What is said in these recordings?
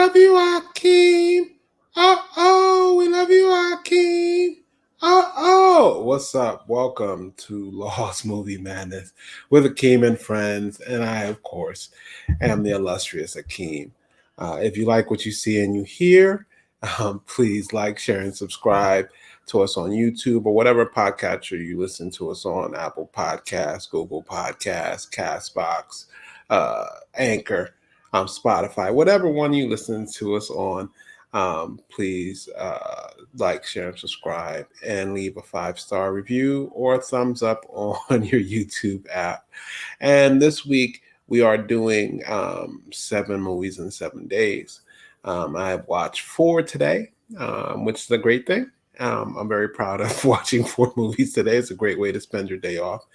love you, Akeem. We love you, Akeem. What's up? Welcome to Lost Movie Madness with Akeem and friends, and I, of course, am the illustrious Akeem. If you like what you see and you hear, please like, share, and subscribe to us on YouTube or whatever podcatcher you listen to us on: Apple Podcasts, Google Podcasts, Castbox, Anchor, Spotify, whatever one you listen to us on. Please like, share, and subscribe, and leave a 5-star review or a thumbs up on your YouTube app. And this week we are doing 7 movies in 7 days. I've watched 4 today, which is a great thing. I'm very proud of watching 4 movies today. It's a great way to spend your day off.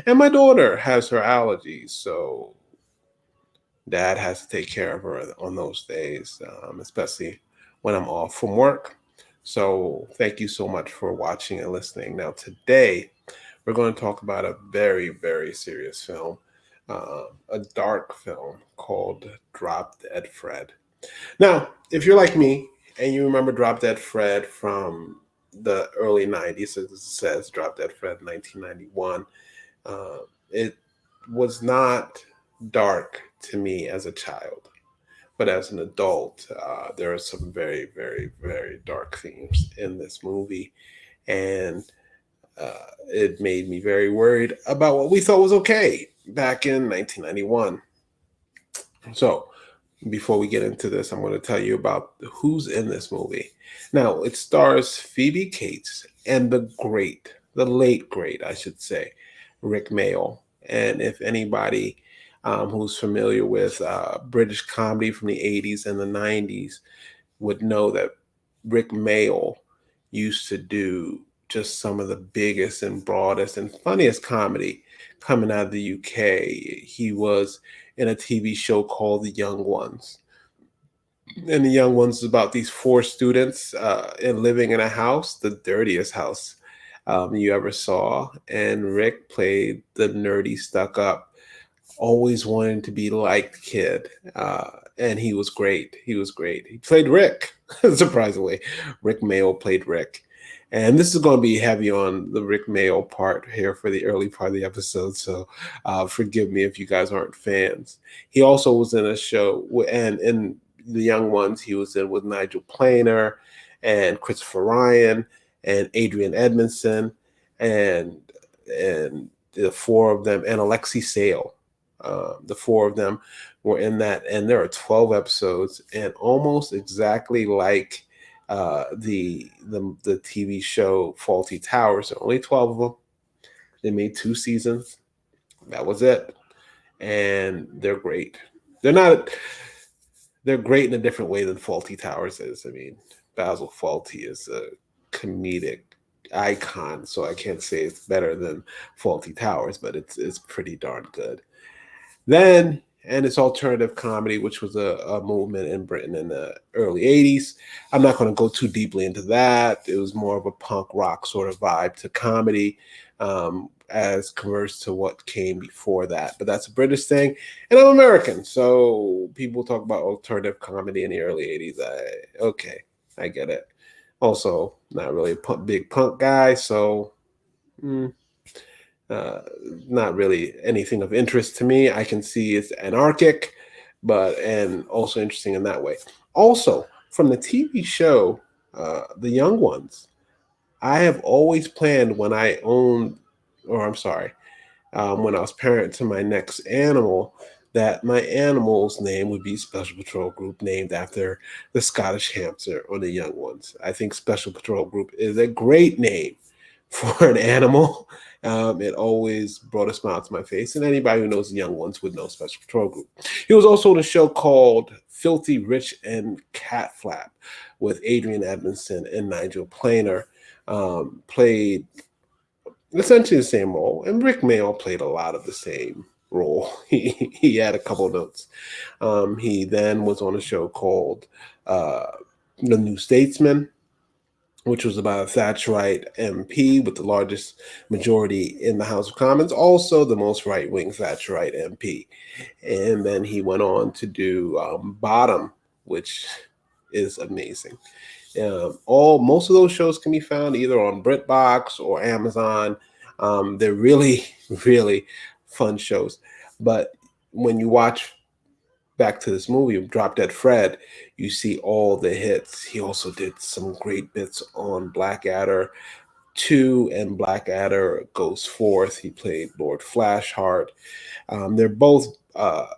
And my daughter has her allergies, so dad has to take care of her on those days, especially when I'm off from work. So thank you so much for watching and listening. Now, today we're going to talk about a very, very serious film, a dark film called Drop Dead Fred. Now, if you're like me and you remember Drop Dead Fred from the early 90s, as it says, Drop Dead Fred 1991, it was not dark to me as a child. But as an adult, there are some very, very, very dark themes in this movie. And it made me very worried about what we thought was okay back in 1991. So, before we get into this, I'm going to tell you about who's in this movie. Now, it stars Phoebe Cates and the late great, I should say, Rick Mayall. And if anybody who's familiar with British comedy from the 80s and the 90s would know that Rick Mayall used to do just some of the biggest and broadest and funniest comedy coming out of the UK. He was in a TV show called The Young Ones. And The Young Ones is about these 4 students and living in a house, the dirtiest house you ever saw. And Rick played the nerdy, stuck up, always wanting to be liked kid. And he was great. He was great. He played Rick, surprisingly. Rick Mayall played Rick. And this is going to be heavy on the Rick Mayall part here for the early part of the episode. So forgive me if you guys aren't fans. He also was in a show, and in The Young Ones, he was in with Nigel Planer and Christopher Ryan and Adrian Edmondson and the 4 of them, and Alexei Sale. The 4 of them were in that, and there are 12 episodes, and almost exactly like the TV show Faulty Towers. There are only 12 of them. They made 2 seasons. That was it, and they're great. They're not. They're great in a different way than Faulty Towers is. I mean, Basil Fawlty is a comedic icon, so I can't say it's better than Faulty Towers, but it's pretty darn good. Then, and it's alternative comedy, which was a movement in Britain in the early 80s. I'm not going to go too deeply into that. It was more of a punk rock sort of vibe to comedy, as converse to what came before that. But that's a British thing, and I'm American, so people talk about alternative comedy in the early 80s. Okay, I get it. Also, not really a big punk guy, so uh, not really anything of interest to me. I can see it's anarchic, and also interesting in that way. Also, from the TV show, The Young Ones, I have always planned when I owned, or I'm sorry, when I was parent to my next animal, that my animal's name would be Special Patrol Group, named after the Scottish hamster or the Young Ones. I think Special Patrol Group is a great name for an animal. It always brought a smile to my face, and anybody who knows the Young Ones would know Special Patrol Group. He was also in a show called Filthy Rich and Cat Flap with Adrian Edmondson and Nigel Planer. Played essentially the same role, and Rick Mayall played a lot of the same role. He had a couple of notes. He then was on a show called The New Statesman, which was about a Thatcherite MP with the largest majority in the House of Commons, also the most right-wing Thatcherite MP. And then he went on to do Bottom, which is amazing. All most of those shows can be found either on BritBox or Amazon. They're really, really fun shows. But when you watch back to this movie, Drop Dead Fred, you see all the hits. He also did some great bits on Blackadder 2 and Blackadder Goes Forth. He played Lord Flashheart. They're both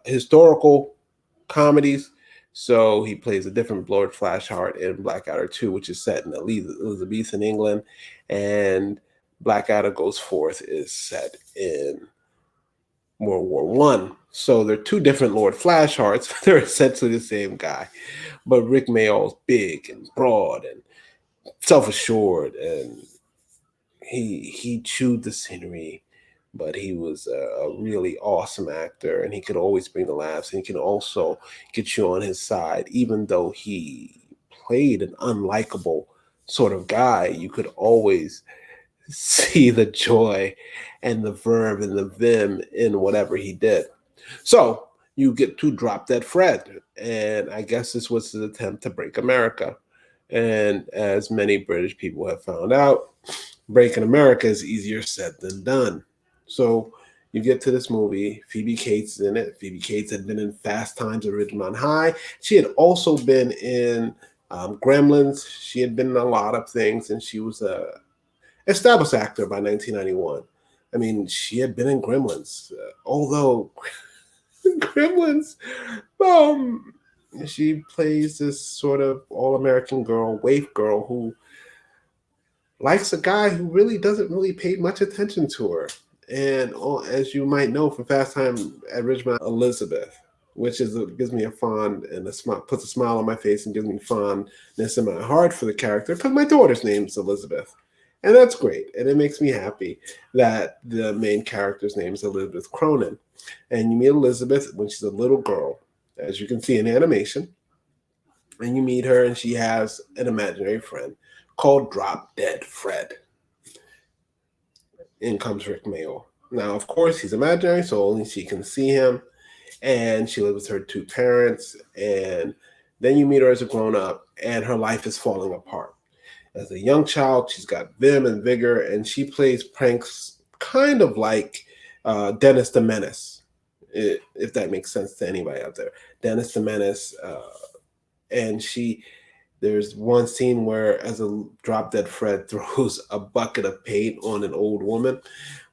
historical comedies. So he plays a different Lord Flashheart in Blackadder 2, which is set in Elizabethan England, and Blackadder Goes Forth is set in World War One. So they're two different Lord Flashhearts, but they're essentially the same guy. But Rick Mayall's big and broad and self-assured, and he chewed the scenery, but he was a really awesome actor, and he could always bring the laughs, and he can also get you on his side, even though he played an unlikable sort of guy. You could always see the joy and the verve and the vim in whatever he did. So you get to Drop Dead Fred, and I guess this was his attempt to break America. And as many British people have found out, breaking America is easier said than done. So you get to this movie. Phoebe Cates is in it. Phoebe Cates had been in Fast Times at Ridgemont High. She had also been in Gremlins. She had been in a lot of things, and she was a established actor by 1991. I mean, she had been in Gremlins, although Gremlins, um, she plays this sort of all-American girl, waif girl, who likes a guy who really doesn't really pay much attention to her. And as you might know from Fast Time at Ridgemont, Elizabeth, which gives me a fond and a smile, puts a smile on my face and gives me fondness in my heart for the character because my daughter's name's Elizabeth. And that's great. And it makes me happy that the main character's name is Elizabeth Cronin. And you meet Elizabeth when she's a little girl, as you can see in animation. And you meet her, and she has an imaginary friend called Drop Dead Fred. In comes Rick Mayall. Now, of course, he's imaginary, so only she can see him. And she lives with her two parents. And then you meet her as a grown up, and her life is falling apart. As a young child, she's got vim and vigor, and she plays pranks kind of like Dennis the Menace, if that makes sense to anybody out there. Dennis the Menace, and there's one scene where, as a Drop Dead Fred throws a bucket of paint on an old woman,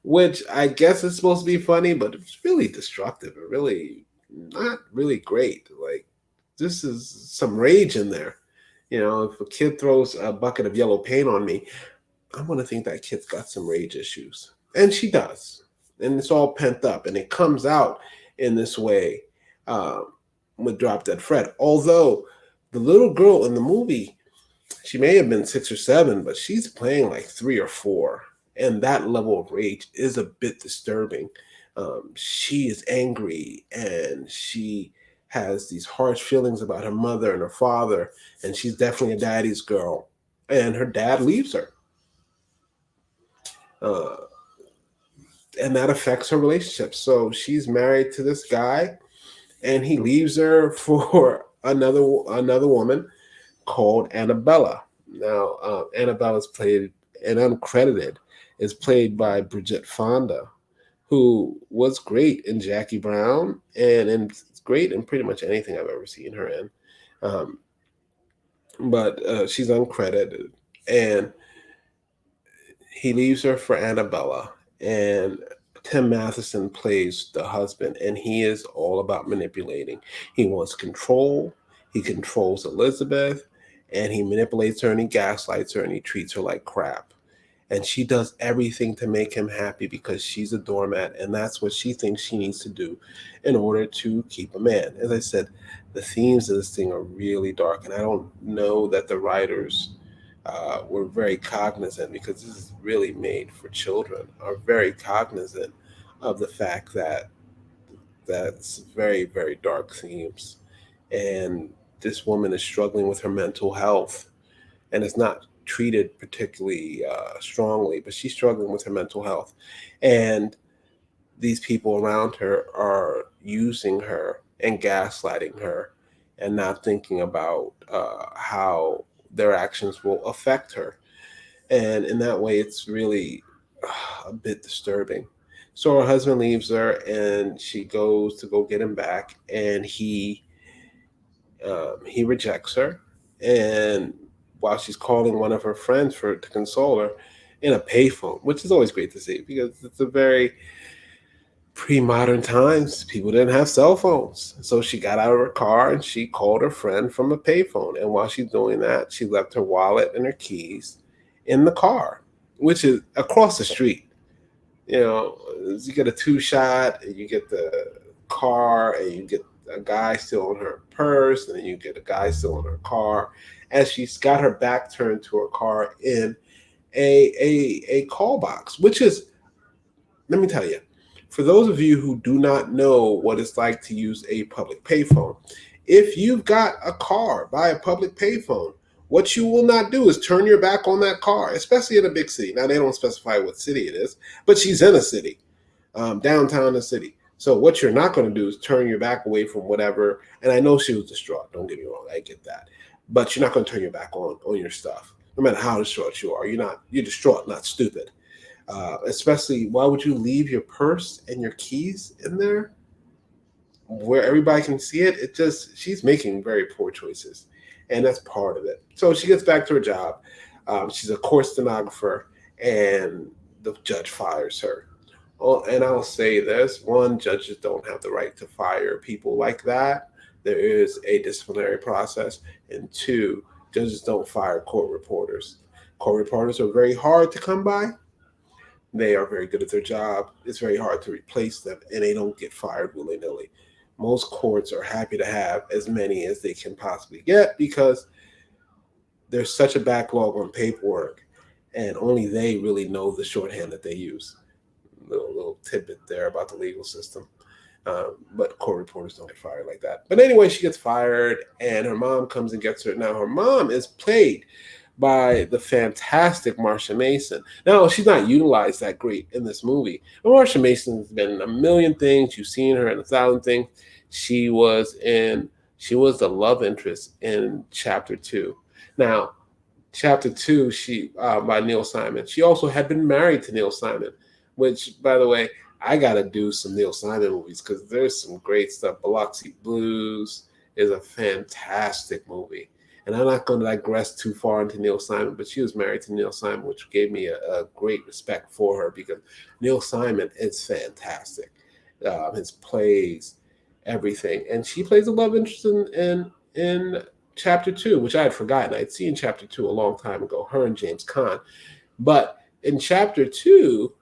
which I guess is supposed to be funny, but it's really destructive and really not really great. Like, this is some rage in there. You know, if a kid throws a bucket of yellow paint on me, I'm going to think that kid's got some rage issues. And she does. And it's all pent up. And it comes out in this way um, with Drop Dead Fred. Although the little girl in the movie, she may have been 6 or 7, but she's playing like 3 or 4. And that level of rage is a bit disturbing. She is angry, and she has these harsh feelings about her mother and her father, and she's definitely a daddy's girl. And her dad leaves her. Uh, and that affects her relationship. So she's married to this guy, and he leaves her for another woman called Annabella. Now, Annabella's played and uncredited is played by Bridget Fonda, who was great in Jackie Brown and great in pretty much anything I've ever seen her in. Um, but she's uncredited, and he leaves her for Annabella, and Tim Matheson plays the husband, and he is all about manipulating. He wants control. He controls Elizabeth, and he manipulates her, and he gaslights her, and he treats her like crap. And she does everything to make him happy because she's a doormat, and that's what she thinks she needs to do in order to keep a man. As I said, the themes of this thing are really dark, and I don't know that the writers were very cognizant, because this is really made for children, are very cognizant of the fact that that's very, very dark themes. And this woman is struggling with her mental health, and it's not treated particularly strongly, but she's struggling with her mental health. And these people around her are using her and gaslighting her and not thinking about how their actions will affect her. And in that way, it's really a bit disturbing. So her husband leaves her, and she goes to go get him back, and he rejects her. And while she's calling one of her friends for to console her in a payphone, which is always great to see because it's a very pre-modern times. People didn't have cell phones, so she got out of her car and she called her friend from a payphone. And while she's doing that, she left her wallet and her keys in the car, which is across the street. You know, you get a two shot, and you get the car, and you get a guy still on her purse, and then you get a guy still on her car, as she's got her back turned to her car in a call box, which is, let me tell you, for those of you who do not know what it's like to use a public payphone, if you've got a car by a public payphone, what you will not do is turn your back on that car, especially in a big city. Now, they don't specify what city it is, but she's in a city, downtown the city. So what you're not going to do is turn your back away from whatever. And I know she was distraught. Don't get me wrong. I get that. But you're not going to turn your back on your stuff, no matter how distraught you are. You're distraught, not stupid. Especially, why would you leave your purse and your keys in there where everybody can see it? It just, she's making very poor choices, and that's part of it. So she gets back to her job. She's a court stenographer, and the judge fires her. Well, and I'll say this: one, judges don't have the right to fire people like that. There is a disciplinary process, and two, judges don't fire court reporters. Court reporters are very hard to come by. They are very good at their job. It's very hard to replace them, and they don't get fired willy nilly. Most courts are happy to have as many as they can possibly get because there's such a backlog on paperwork, and only they really know the shorthand that they use. Little tidbit there about the legal system. But court reporters don't get fired like that. But anyway, she gets fired, and her mom comes and gets her. Now, her mom is played by the fantastic Marsha Mason. Now, she's not utilized that great in this movie. But Marsha Mason's been in a million things. You've seen her in 1,000 things. She was the love interest in Chapter 2. Now, Chapter 2, she by Neil Simon. She also had been married to Neil Simon, which, by the way, I gotta do some Neil Simon movies because there's some great stuff. Biloxi Blues is a fantastic movie. And I'm not going to digress too far into Neil Simon, but she was married to Neil Simon, which gave me a great respect for her because Neil Simon is fantastic. His plays, everything, and she plays a love interest in Chapter 2, which I had forgotten. I'd seen Chapter 2 a long time ago. Her and James Caan, but in Chapter 2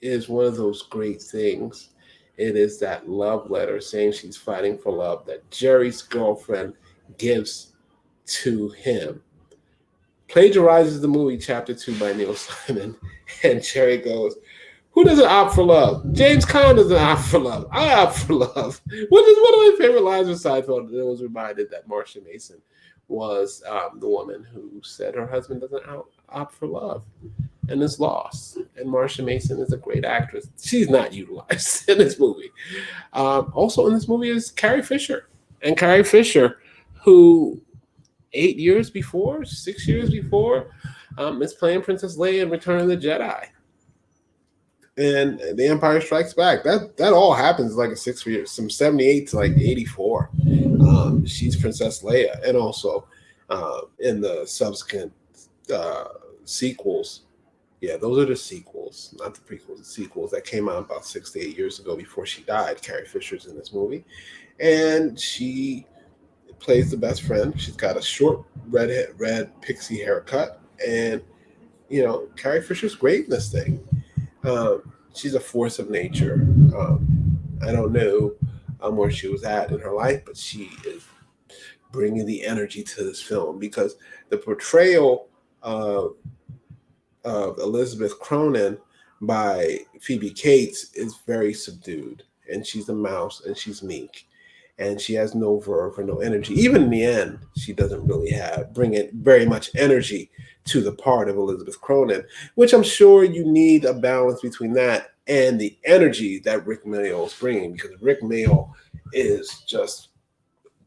is one of those great things. It is that love letter saying she's fighting for love that Jerry's girlfriend gives to him. Plagiarizes the movie Chapter 2 by Neil Simon, and Jerry goes, "Who doesn't opt for love? James Caan doesn't opt for love. I opt for love." Which is one of my favorite lines of Seinfeld. It was reminded that Marsha Mason was the woman who said her husband doesn't opt for love and is lost. And Marsha Mason is a great actress. She's not utilized in this movie. Also in this movie is Carrie Fisher. And Carrie Fisher, who 6 years before, is playing Princess Leia in Return of the Jedi. And The Empire Strikes Back. That all happens like a 6 years, from 78 to like 84. She's Princess Leia, and also in the subsequent sequels. Yeah, those are the sequels, not the prequels. The sequels that came out about 6 to 8 years ago before she died. Carrie Fisher's in this movie, and she plays the best friend. She's got a short red pixie haircut, and Carrie Fisher's great in this thing. She's a force of nature. I don't know where she was at in her life, but she is bringing the energy to this film because the portrayal of Elizabeth Cronin by Phoebe Cates is very subdued, and she's a mouse, and she's meek, and she has no verve or no energy. Even in the end, she doesn't really bring it very much energy to the part of Elizabeth Cronin, which I'm sure you need a balance between that and the energy that Rick Mayall is bringing, because Rick Mayall is just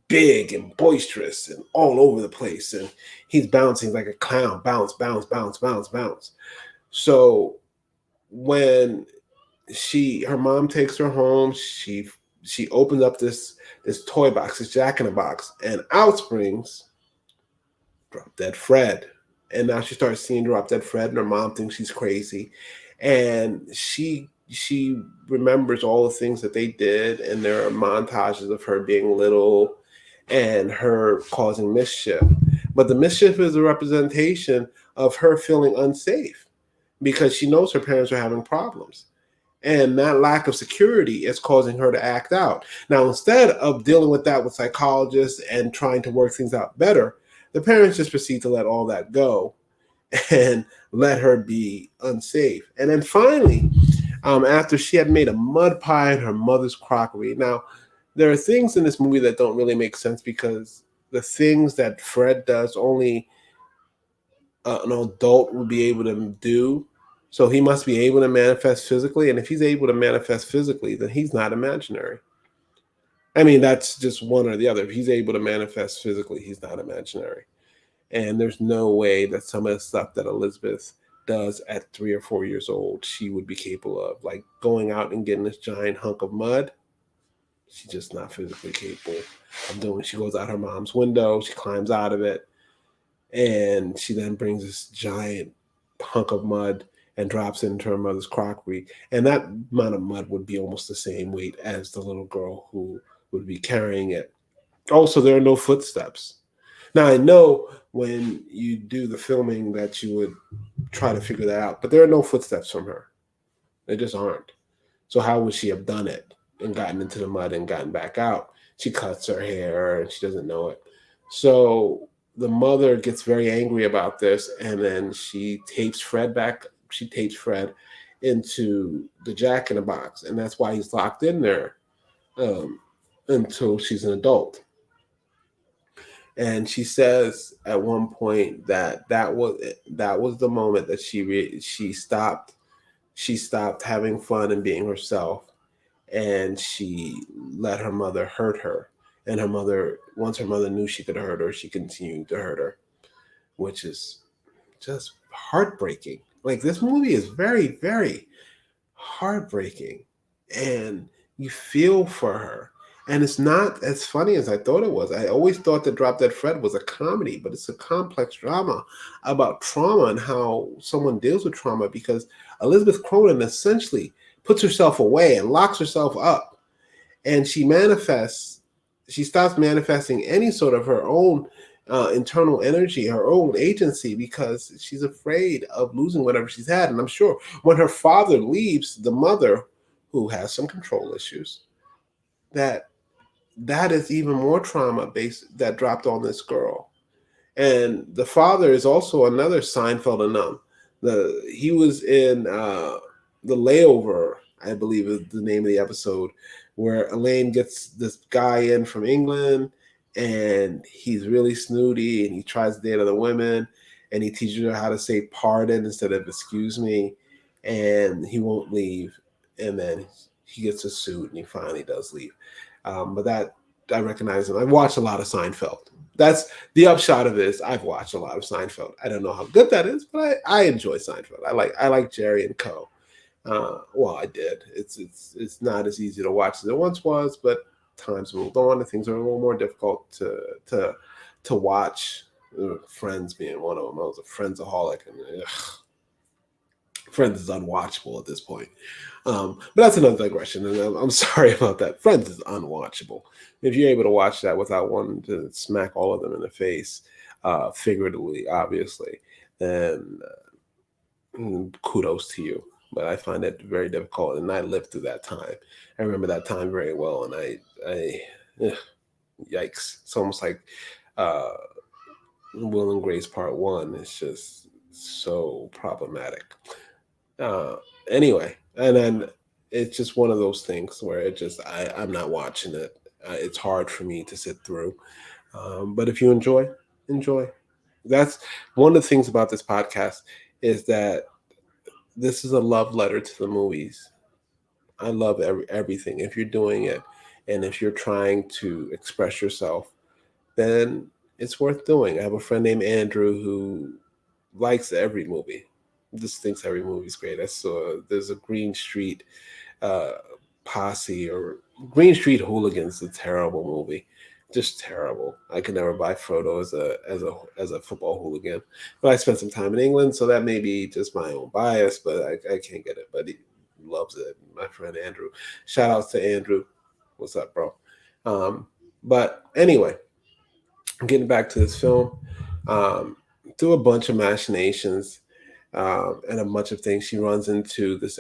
big and boisterous and all over the place, and he's bouncing like a clown, bounce, bounce, bounce, bounce, bounce. So when her mom takes her home, she opens up this toy box, this Jack in the Box, and out springs Drop Dead Fred. And now she starts seeing Drop Dead Fred, and her mom thinks she's crazy, and she remembers all the things that they did, and there are montages of her being little and her causing mischief. But the mischief is a representation of her feeling unsafe because she knows her parents are having problems. And that lack of security is causing her to act out. Now, instead of dealing with that with psychologists and trying to work things out better, the parents just proceed to let all that go and let her be unsafe. And then finally, after she had made a mud pie in her mother's crockery. Now, there are things in this movie that don't really make sense because the things that Fred does only an adult would be able to do. So he must be able to manifest physically. And if he's able to manifest physically, then he's not imaginary. I mean, that's just one or the other. If he's able to manifest physically, he's not imaginary. And there's no way that some of the stuff that Elizabeth does at 3 or 4 years old, she would be capable of. Like going out and getting this giant hunk of mud, she's just not physically capable of doing. She goes out her mom's window, she climbs out of it, and she then brings this giant hunk of mud and drops it into her mother's crockery. And that amount of mud would be almost the same weight as the little girl who would be carrying it. Also, there are no footsteps. Now, I know when you do the filming that you would try to figure that out, but there are no footsteps from her. There just aren't. So, how would she have done it and gotten into the mud and gotten back out? She cuts her hair and she doesn't know it. So, the mother gets very angry about this, and then she tapes Fred back. She tapes Fred into the Jack in the Box, and that's why he's locked in there until she's an adult. And she says at one point that that was the moment that she stopped having fun and being herself, and she let her mother hurt her. And her mother, once her mother knew she could hurt her, she continued to hurt her, which is just heartbreaking. Like this movie is very, very heartbreaking, and you feel for her. And it's not as funny as I thought it was. I always thought that Drop Dead Fred was a comedy, but it's a complex drama about trauma and how someone deals with trauma because Elizabeth Cronin essentially puts herself away and locks herself up. And she stops manifesting any sort of her own internal energy, her own agency, because she's afraid of losing whatever she's had. And I'm sure when her father leaves, the mother, who has some control issues, that is even more trauma based that dropped on this girl. And the father is also another Seinfeld alum. He was in the Layover, I believe is the name of the episode, where Elaine gets this guy in from England, and he's really snooty, and he tries to date other women, and he teaches her how to say pardon instead of excuse me, and he won't leave, and then he gets a suit, and he finally does leave. But that I recognize him. I've watched a lot of Seinfeld. That's the upshot of this. I've watched a lot of Seinfeld. I don't know how good that is, but I enjoy Seinfeld. I like Jerry and Co. Well, I did. It's not as easy to watch as it once was, but times moved on and things are a little more difficult to watch. Friends being one of them. I was a Friendsaholic, and Friends is unwatchable at this point. But that's another digression, and I'm sorry about that. Friends is unwatchable. If you're able to watch that without wanting to smack all of them in the face, figuratively, obviously, then kudos to you. But I find it very difficult, and I lived through that time. I remember that time very well, and ugh, yikes! It's almost like uh, Will and Grace Part One. It's just so problematic. Uh, anyway, and then it's just one of those things where I'm not watching it. It's hard for me to sit through. But if you enjoy. That's one of the things about this podcast is that this is a love letter to the movies. I love everything. If you're doing it, and if you're trying to express yourself, then it's worth doing. I have a friend named Andrew who likes every movie. Just thinks every movie's great. I saw there's a Green Street uh, Posse or Green Street Hooligans. A terrible movie, just terrible. I could never buy Frodo as a football hooligan. But I spent some time in England, so that may be just my own bias. But I can't get it. But he loves it. My friend Andrew. Shout outs to Andrew. What's up, bro? Um, but anyway, getting back to this film, um, through a bunch of machinations and a bunch of things, she runs into this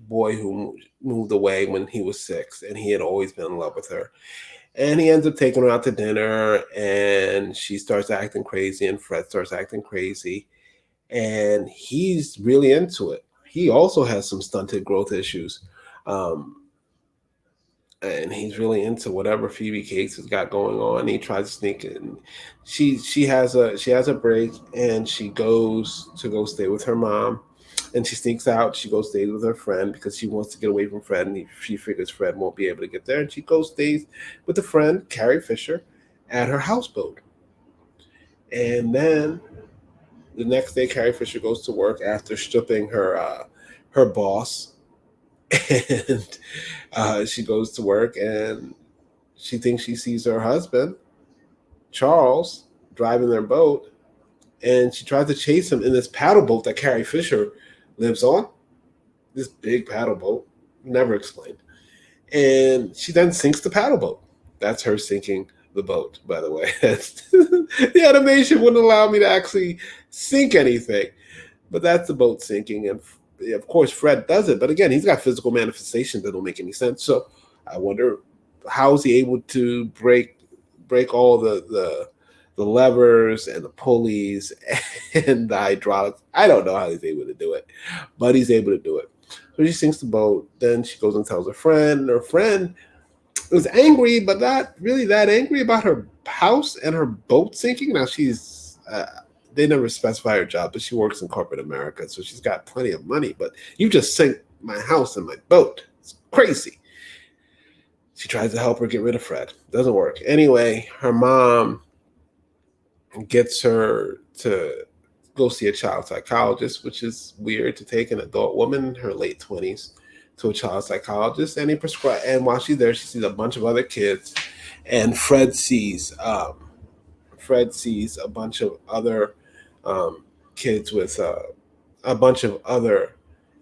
boy who moved away when he was 6, and he had always been in love with her. And he ends up taking her out to dinner, and she starts acting crazy, and Fred starts acting crazy, and he's really into it. He also has some stunted growth issues. Um, and he's really into whatever Phoebe Cates has got going on. He tries to sneak in. She has a break, and she goes to go stay with her mom, and she sneaks out. She goes stays with her friend because she wants to get away from Fred, and she figures Fred won't be able to get there, and she goes stays with a friend, Carrie Fisher, at her houseboat. And then the next day, Carrie Fisher goes to work after stripping her boss, and she goes to work, and she thinks she sees her husband, Charles, driving their boat, and she tries to chase him in this paddle boat that Carrie Fisher lives on. This big paddle boat, never explained. And she then sinks the paddle boat. That's her sinking the boat, by the way. The animation wouldn't allow me to actually sink anything, but that's the boat sinking. And of course, Fred does it. But again, he's got physical manifestations that don't make any sense. So I wonder how is he able to break all the levers and the pulleys and the hydraulics. I don't know how he's able to do it, but he's able to do it. So she sinks the boat. Then she goes and tells her friend. And her friend was angry, but not really that angry about her house and her boat sinking. Now they never specify her job, but she works in corporate America, so she's got plenty of money. But you just sank my house and my boat. It's crazy. She tries to help her get rid of Fred. Doesn't work. Anyway, her mom gets her to go see a child psychologist, which is weird to take an adult woman in her late 20s to a child psychologist. And he prescribe. And while she's there, she sees a bunch of other kids, and Fred sees a bunch of other um, kids with a bunch of other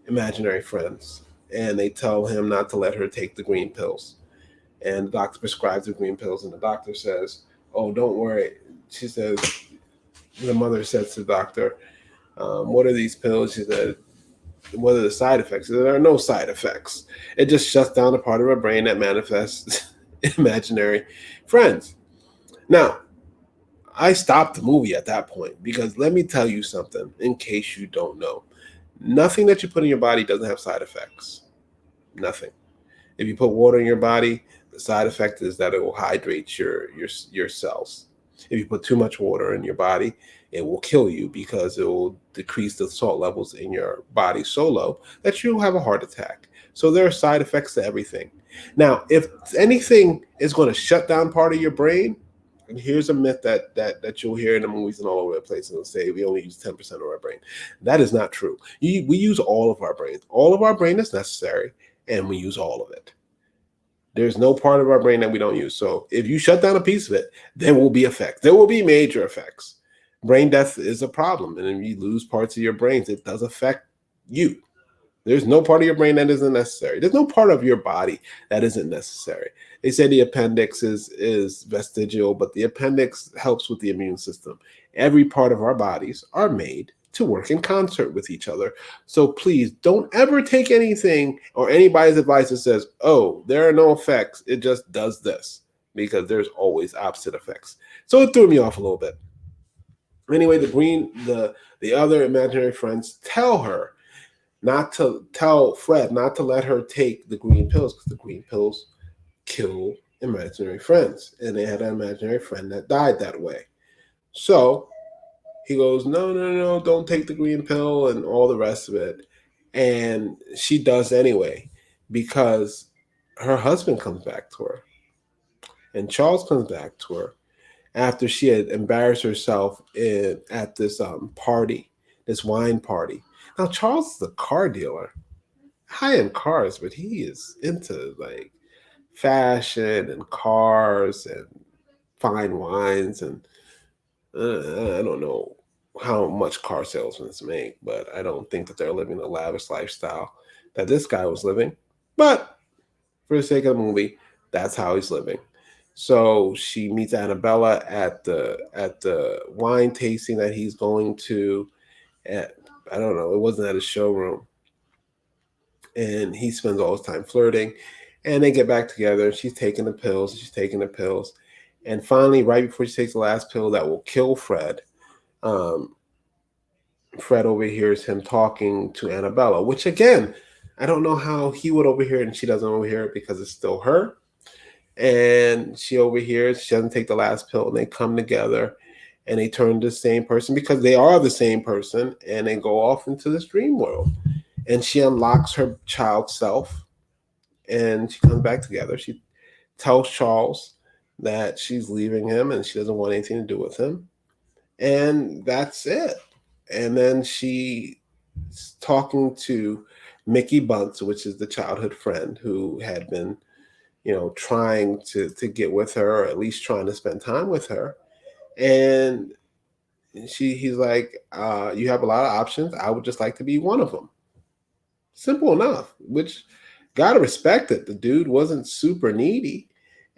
imaginary friends, and they tell him not to let her take the green pills. And the doctor prescribes the green pills, and the doctor says, "Oh, don't worry." She says, the mother says to the doctor, "What are these pills?" She said, "What are the side effects?" She said, "There are no side effects. It just shuts down the part of our brain that manifests imaginary friends." Now, I stopped the movie at that point because let me tell you something in case you don't know. Nothing that you put in your body doesn't have side effects. Nothing. If you put water in your body, the side effect is that it will hydrate your cells. If you put too much water in your body, it will kill you because it will decrease the salt levels in your body so low that you'll have a heart attack. So there are side effects to everything. Now, if anything is going to shut down part of your brain, and here's a myth that you'll hear in the movies and all over the place, and they'll say we only use 10% of our brain. That is not true. We use all of our brain. All of our brain is necessary, and we use all of it. There's no part of our brain that we don't use. So if you shut down a piece of it, there will be effects. There will be major effects. Brain death is a problem. And if you lose parts of your brains, it does affect you. There's no part of your brain that isn't necessary. There's no part of your body that isn't necessary. They say the appendix is vestigial, but the appendix helps with the immune system. Every part of our bodies are made to work in concert with each other. So please don't ever take anything or anybody's advice that says, "Oh, there are no effects. It just does this," because there's always opposite effects. So it threw me off a little bit. Anyway, the other imaginary friends tell Fred not to let her take the green pills because the green pills kill imaginary friends, and they had an imaginary friend that died that way. So he goes, "No, no, no, don't take the green pill," and all the rest of it. And she does anyway because her husband comes back to her, and Charles comes back to her, after she had embarrassed herself at this party, this wine party. Now Charles is a car dealer, high end cars, but he is into like fashion and cars and fine wines and I don't know how much car salesmen make, but I don't think that they're living the lavish lifestyle that this guy was living. But for the sake of the movie, that's how he's living. So she meets Annabella at the wine tasting that he's going to at, I don't know, it wasn't at a showroom. And he spends all his time flirting. And they get back together. She's taking the pills. She's taking the pills. And finally, right before she takes the last pill that will kill Fred, um, Fred overhears him talking to Annabella, which again, I don't know how he would overhear it and she doesn't overhear it because it's still her. And she overhears, she doesn't take the last pill, and they come together and they turn to the same person because they are the same person and they go off into this dream world. And she unlocks her child self and she comes back together. She tells Charles that she's leaving him and she doesn't want anything to do with him. And that's it. And then she's talking to Mickey Bunce, which is the childhood friend who had been, trying to get with her or at least trying to spend time with her. And he's like, you have a lot of options. I would just like to be one of them. Simple enough, which gotta respect it. The dude wasn't super needy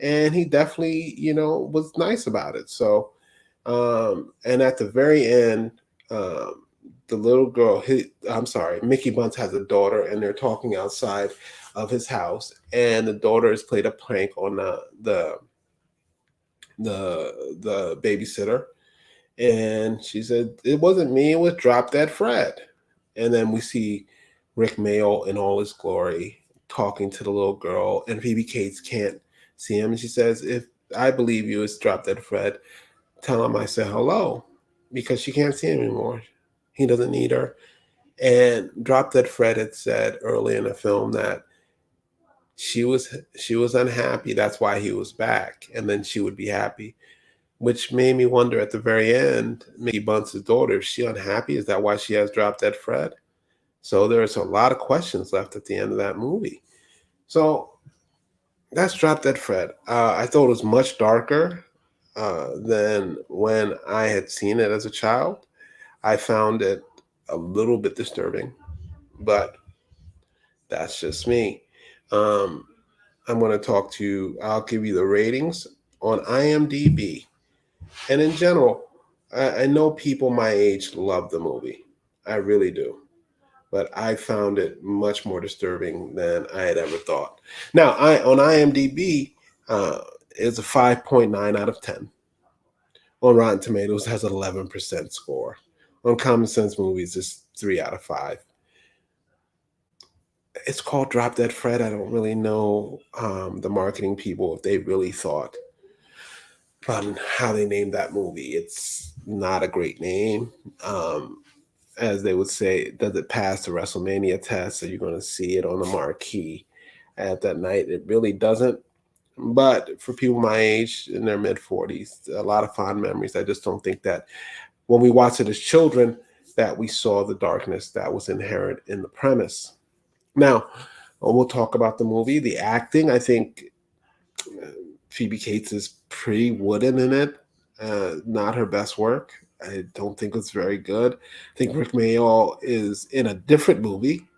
and he definitely, was nice about it. So, and at the very end, um, the little girl, I'm sorry, Mickey Bunce has a daughter and they're talking outside of his house and the daughter has played a prank on the babysitter. And she said, it wasn't me, it was Drop Dead Fred. And then we see Rick Mail in all his glory talking to the little girl, and Phoebe Cates can't see him. And she says, if I believe you, it's Drop Dead Fred. Tell him I said hello because she can't see him anymore. He doesn't need her. And Drop Dead Fred had said early in the film that she was unhappy. That's why he was back, and then she would be happy, which made me wonder at the very end, Mickey Bunce's daughter, is she unhappy? Is that why she has Drop Dead Fred? So there's a lot of questions left at the end of that movie. So that's Drop Dead Fred. I thought it was much darker than when I had seen it as a child. I found it a little bit disturbing, but that's just me. Um, I'm going to talk to you, I'll give you the ratings on IMDb. And in general, I know people my age love the movie. I really do. But I found it much more disturbing than I had ever thought. Now, on IMDb, it's a 5.9 out of 10. On Rotten Tomatoes, has an 11% score. On Common Sense Movies, it's 3 out of 5. It's called Drop Dead Fred. I don't really know the marketing people if they really thought on how they named that movie. It's not a great name. As they would say, does it pass the WrestleMania test? So you're going to see it on the marquee at that night. It really doesn't. But for people my age in their mid 40s, a lot of fond memories. I just don't think that when we watched it as children, that we saw the darkness that was inherent in the premise. Now, we'll talk about the movie. The acting, I think Phoebe Cates is pretty wooden in it. Not her best work. I don't think it's very good. I think Rick Mayall is in a different movie.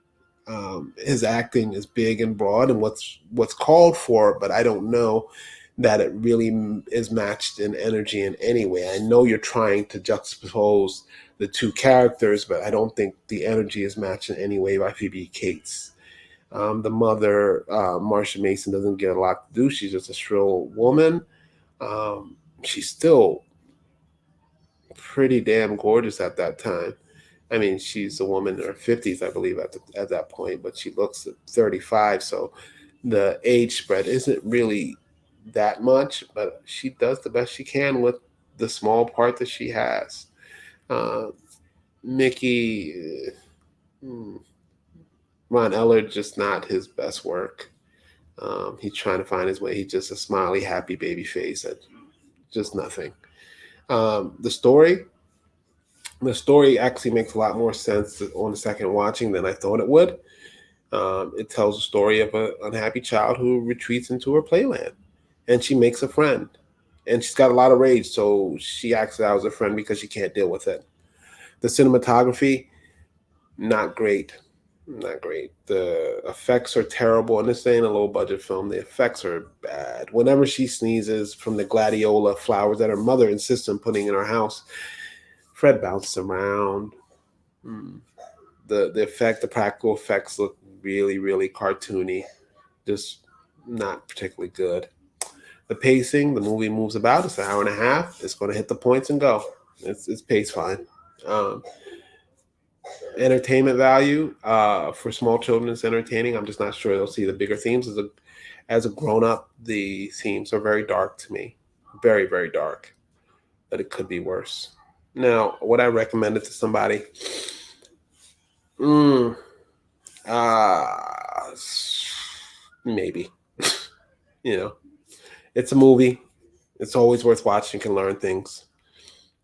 His acting is big and broad and what's called for, but I don't know that it really is matched in energy in any way. I know you're trying to juxtapose the two characters, but I don't think the energy is matched in any way by Phoebe Cates. The mother, Marsha Mason, doesn't get a lot to do. She's just a shrill woman. She's still pretty damn gorgeous at that time. I mean, she's a woman in her 50s, I believe, at that point, but she looks at 35. So the age spread isn't really that much, but she does the best she can with the small part that she has. Uh, Mickey, Ron Ellard, just not his best work. He's trying to find his way. He's just a smiley, happy baby face. Just nothing. The story actually makes a lot more sense on the second watching than I thought it would. It tells a story of an unhappy child who retreats into her playland, and she makes a friend. And she's got a lot of rage, so she acts out as a friend because she can't deal with it. The cinematography, not great. Not great. The effects are terrible, and this ain't a low budget film. The effects are bad. Whenever she sneezes from the gladiola flowers that her mother insists on putting in her house, Fred bounces around. Mm. The practical effects look really, really cartoony. Just not particularly good. The pacing, the movie moves about. It's an hour and a half. It's going to hit the points and go. It's paced fine. Um, Entertainment value for small children is entertaining. I'm just not sure they'll see the bigger themes. As a grown up, the themes are very dark to me, very very dark. But it could be worse. Now, would I recommend it to somebody? Mm, uh, Maybe. You know, it's a movie. It's always worth watching. You can learn things.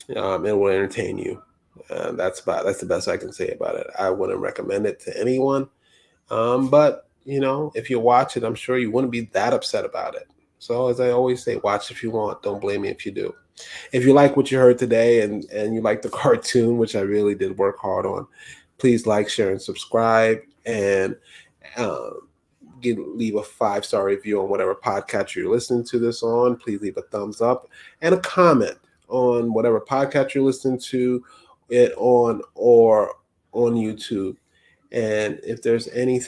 It will entertain you. That's the best I can say about it. I wouldn't recommend it to anyone. But if you watch it, I'm sure you wouldn't be that upset about it. So as I always say, watch if you want. Don't blame me if you do. If you like what you heard today and you like the cartoon, which I really did work hard on, please like, share, and subscribe. And um, leave a 5-star review on whatever podcast you're listening to this on. Please leave a thumbs up and a comment on whatever podcast you're listening to it on or on YouTube. And if there's any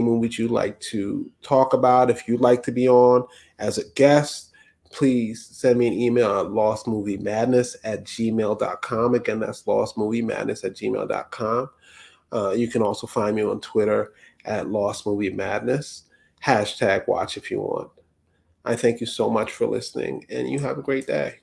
movies you'd like to talk about, if you'd like to be on as a guest, please send me an email at lostmoviemadness@gmail.com. Again, that's lostmoviemadness@gmail.com. You can also find me on Twitter at lostmoviemadness. #watch if you want. I thank you so much for listening, and you have a great day.